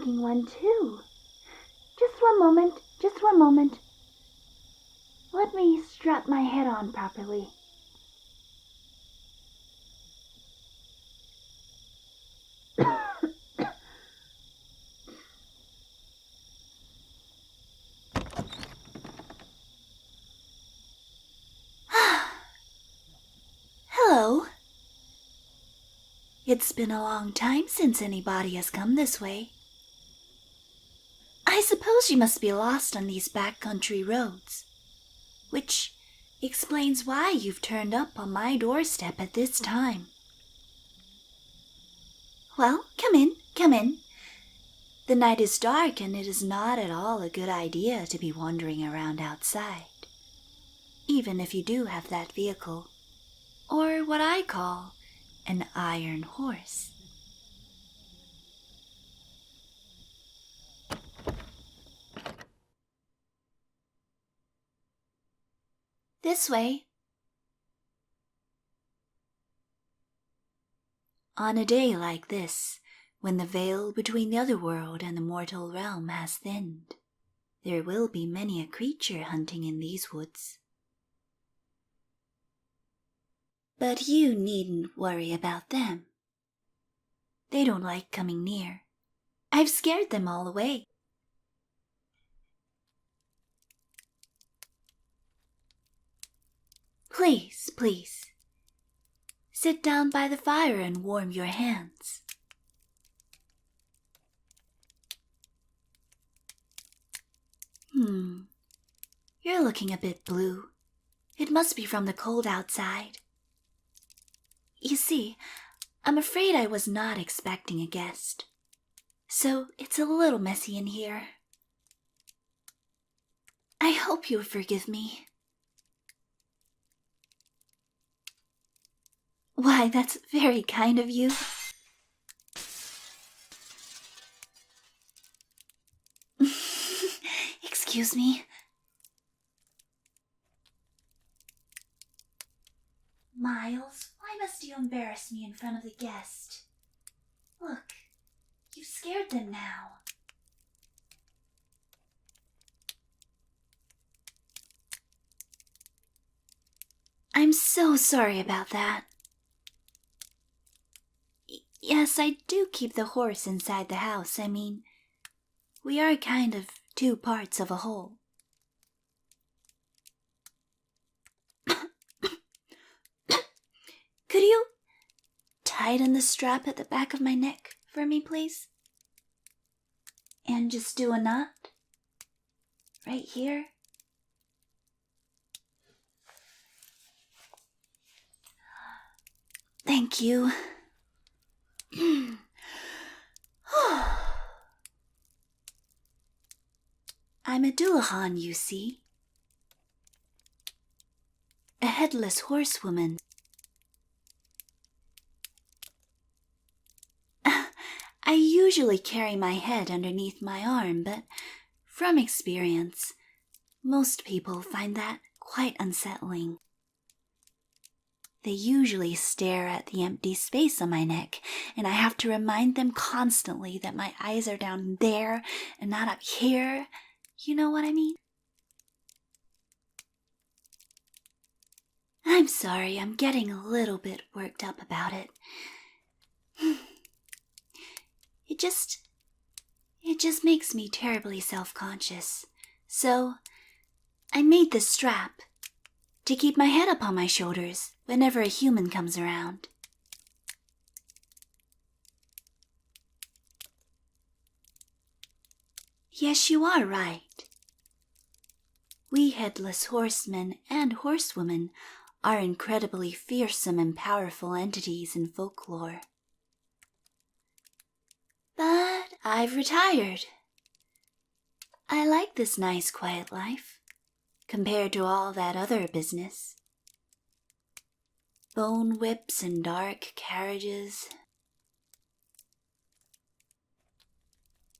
good-looking one, too. Just one moment, just one moment. Let me strap my head on properly. Hello. It's been a long time since anybody has come this way. I suppose you must be lost on these backcountry roads, which explains why you've turned up on my doorstep at this time. Well, come in, come in. The night is dark and it is not at all a good idea to be wandering around outside, even if you do have that vehicle, or what I call an iron horse. This way. On a day like this, when the veil between the other world and the mortal realm has thinned, there will be many a creature hunting in these woods. But you needn't worry about them. They don't like coming near. I've scared them all away. Please, please, sit down by the fire and warm your hands. You're looking a bit blue. It must be from the cold outside. You see, I'm afraid I was not expecting a guest, so it's a little messy in here. I hope you'll forgive me. Why, that's very kind of you. Excuse me. Miles, why must you embarrass me in front of the guest? Look, you've scared them now. I'm so sorry about that. Yes, I do keep the horse inside the house. I mean, we are kind of two parts of a whole. Could you tighten the strap at the back of my neck for me, please? And just do a knot right here. Thank you. I'm a Dullahan, you see. A headless horsewoman. I usually carry my head underneath my arm, but from experience, most people find that quite unsettling. They usually stare at the empty space on my neck, and I have to remind them constantly that my eyes are down there and not up here. You know what I mean? I'm sorry, I'm getting a little bit worked up about it. It just makes me terribly self-conscious. So, I made this strap to keep my head up on my shoulders whenever a human comes around. Yes, you are right. We headless horsemen and horsewomen are incredibly fearsome and powerful entities in folklore. But I've retired. I like this nice quiet life, compared to all that other business. Bone whips and dark carriages.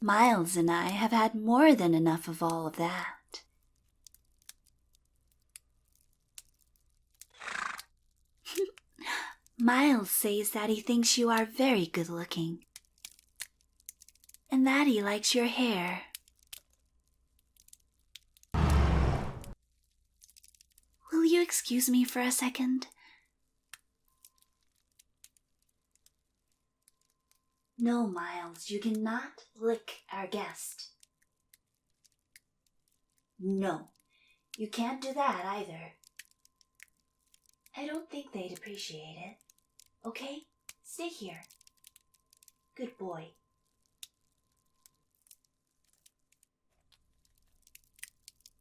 Miles and I have had more than enough of all of that. Miles says that he thinks you are very good looking. and that he likes your hair. Will you excuse me for a second? No, Miles, you cannot lick our guest. No, you can't do that either. I don't think they'd appreciate it. Okay? Stay here. Good boy.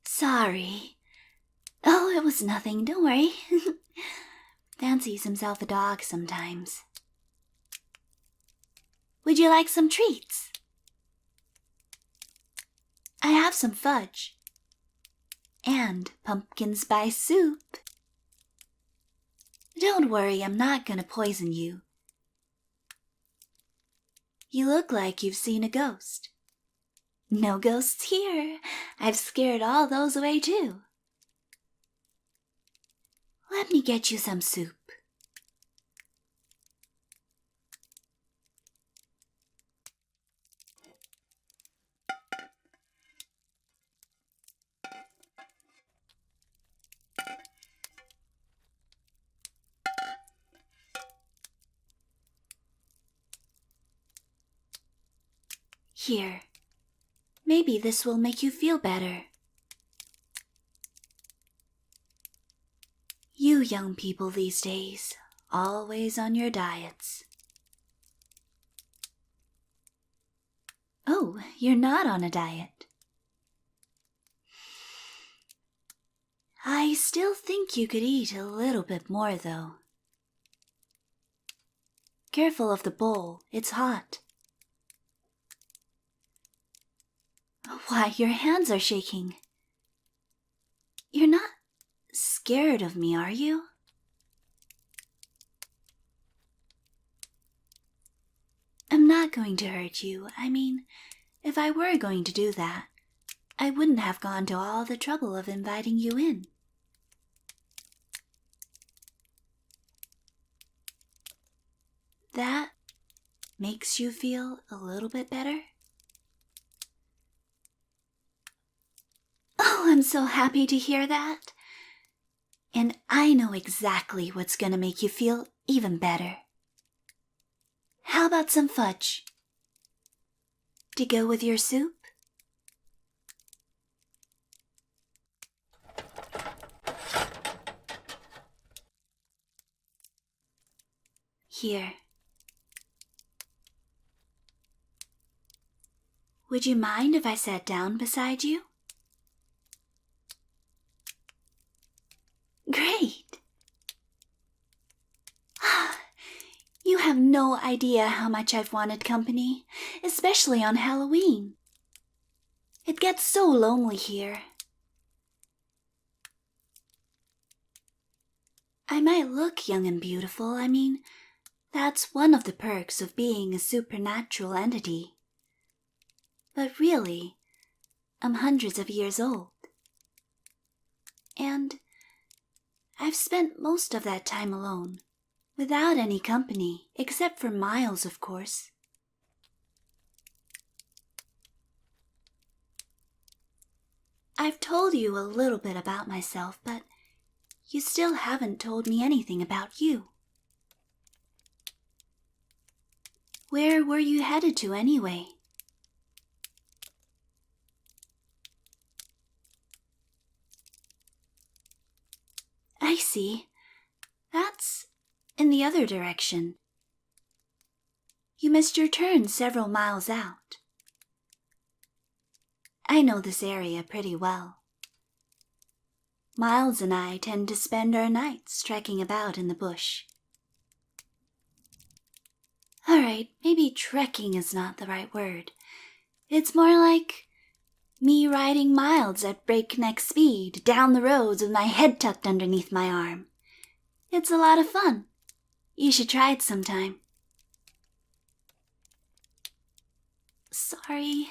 Sorry. Oh, it was nothing, don't worry. Fancies himself a dog sometimes. Would you like some treats? I have some fudge. And pumpkin spice soup. Don't worry, I'm not gonna poison you. You look like you've seen a ghost. No ghosts here. I've scared all those away too. Let me get you some soup. Here, maybe this will make you feel better. You young people these days, always on your diets. Oh, you're not on a diet. I still think you could eat a little bit more, though. Careful of the bowl, it's hot. Why, your hands are shaking. You're not scared of me, are you? I'm not going to hurt you. I mean, if I were going to do that, I wouldn't have gone to all the trouble of inviting you in. That makes you feel a little bit better? Oh, I'm so happy to hear that. And I know exactly what's gonna make you feel even better. How about some fudge? To go with your soup? Here. Would you mind if I sat down beside you? Great! You have no idea how much I've wanted company, especially on Halloween. It gets so lonely here. I might look young and beautiful, I mean, that's one of the perks of being a supernatural entity. But really, I'm hundreds of years old. And I've spent most of that time alone, without any company, except for Miles, of course. I've told you a little bit about myself, but you still haven't told me anything about you. Where were you headed to anyway? I see. That's in the other direction. You missed your turn several miles out. I know this area pretty well. Miles and I tend to spend our nights trekking about in the bush. All right, maybe trekking is not the right word. It's more like me riding Miles at breakneck speed down the roads with my head tucked underneath my arm. It's a lot of fun. You should try it sometime. Sorry,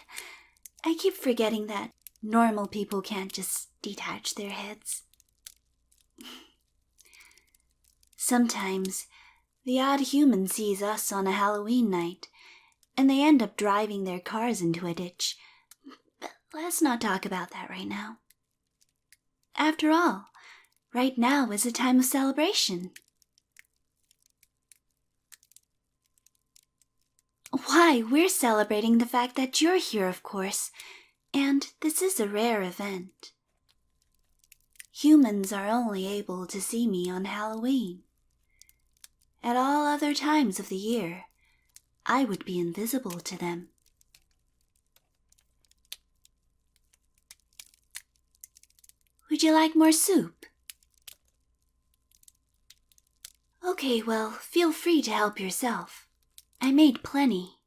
I keep forgetting that normal people can't just detach their heads. Sometimes the odd human sees us on a Halloween night and they end up driving their cars into a ditch. But let's not talk about that right now. After all, right now is a time of celebration. Why, we're celebrating the fact that you're here, of course, and this is a rare event. Humans are only able to see me on Halloween. At all other times of the year, I would be invisible to them. Would you like more soup? Okay, well, feel free to help yourself. I made plenty.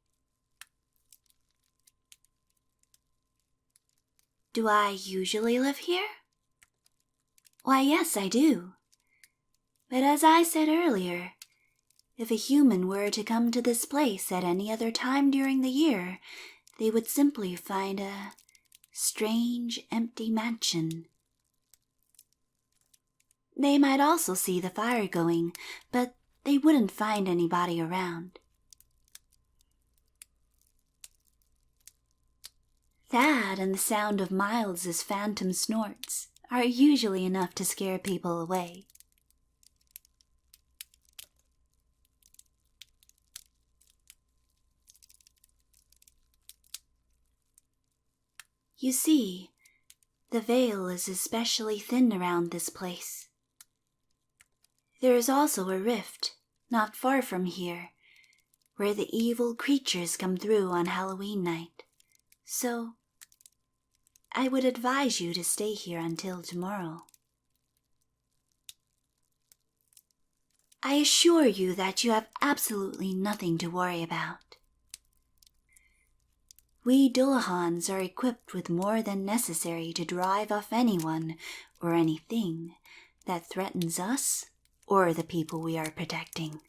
Do I usually live here? Why, yes, I do. But as I said earlier, if a human were to come to this place at any other time during the year, they would simply find a strange, empty mansion. They might also see the fire going, but they wouldn't find anybody around. That and the sound of Miles's phantom snorts are usually enough to scare people away. You see, the veil is especially thin around this place. There is also a rift, not far from here, where the evil creatures come through on Halloween night. So, I would advise you to stay here until tomorrow. I assure you that you have absolutely nothing to worry about. We Dullahans are equipped with more than necessary to drive off anyone or anything that threatens us or the people we are protecting.